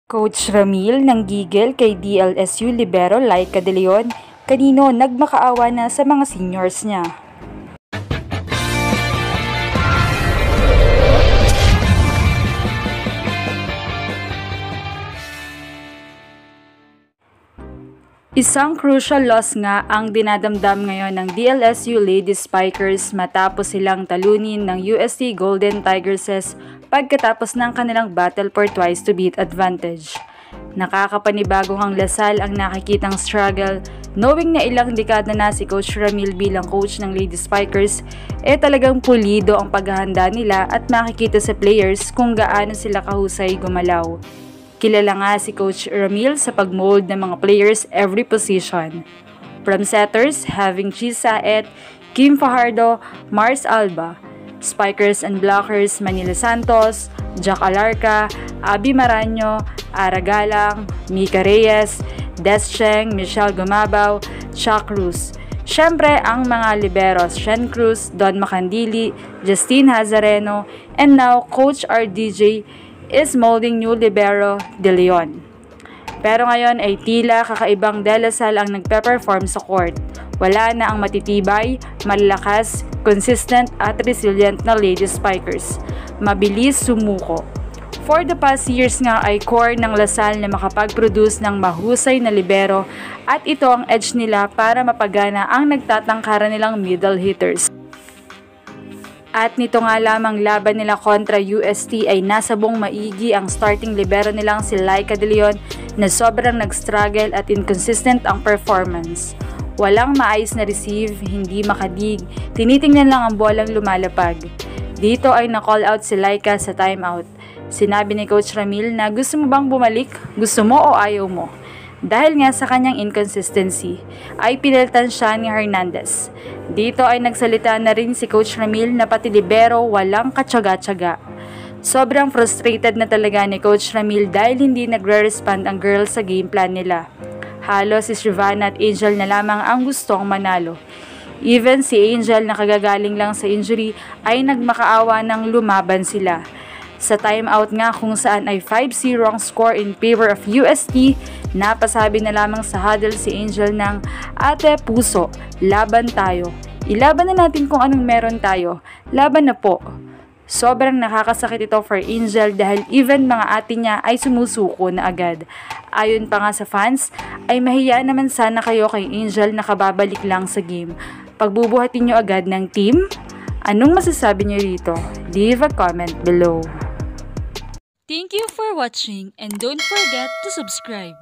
Coach Ramil nanggigil kay DLSU libero Laika De Leon, kanino nagmakaawa na sa mga seniors niya. Isang crucial loss nga ang dinadamdam ngayon ng DLSU Ladies Spikers matapos silang talunin ng UST Golden Tigresses pagkatapos ng kanilang battle for twice to beat advantage. Nakakapanibagong ang lasal ang nakikitang struggle, knowing na ilang dekada na si Coach Ramil bilang coach ng Ladies Spikers, talagang pulido ang paghahanda nila at makikita sa players kung gaano sila kahusay gumalaw. Kilala nga si Coach Ramil sa pagmold ng mga players every position. From setters, having Chisa et, Kim Fajardo, Mars Alba, Spikers and Blockers, Manila Santos, Jack Alarca, Abby Maraño, Ara Galang, Mika Reyes, Des Cheng, Michelle Gumabaw, Chuck Cruz. Siyempre ang mga liberos, Shen Cruz, Don Macandili, Justine Hazareno, and now Coach RDJ is molding new libero De Leon. Pero ngayon ay tila kakaibang delasal ang nagpe-perform sa court. Wala na ang matitibay, malalakas, consistent at resilient na Ladies Spikers. Mabilis sumuko. For the past years nga ay core ng Lasal na makapag-produce ng mahusay na libero at ito ang edge nila para mapagana ang nagtatangkaran nilang middle hitters. At nito nga lamang laban nila kontra UST ay nasabong maigi ang starting libero nilang si Laika De Leon na sobrang nag-struggle at inconsistent ang performance. Walang maayos na receive, hindi makadig, tinitingnan lang ang bolang lumalapag. Dito ay na-call out si Laika sa timeout. Sinabi ni Coach Ramil na gusto mo bang bumalik? Gusto mo o ayaw mo? Dahil nga sa kanyang inconsistency, ay pinalitan siya ni Hernandez. Dito ay nagsalita na rin si Coach Ramil na pati libero walang katsaga-tsaga. Sobrang frustrated na talaga ni Coach Ramil dahil hindi nagre-respond ang girls sa game plan nila. Halos si Shrivana at Angel na lamang ang gustong manalo. Even si Angel na kagagaling lang sa injury ay nagmakaawa ng lumaban sila. Sa timeout nga kung saan ay 5-0 ang score in favor of UST, napasabi na lamang sa huddle si Angel ng "Ate puso, laban tayo. Ilaban na natin kung anong meron tayo. Laban na po." Sobrang nakakasakit ito for Angel dahil even mga ate niya ay sumusuko na agad. Ayon pa nga sa fans, ay mahiya naman sana kayo kay Angel na kababalik lang sa game. Pagbubuhatin nyo agad ng team? Anong masasabi nyo rito? Leave a comment below. Thank you for watching and don't forget to subscribe.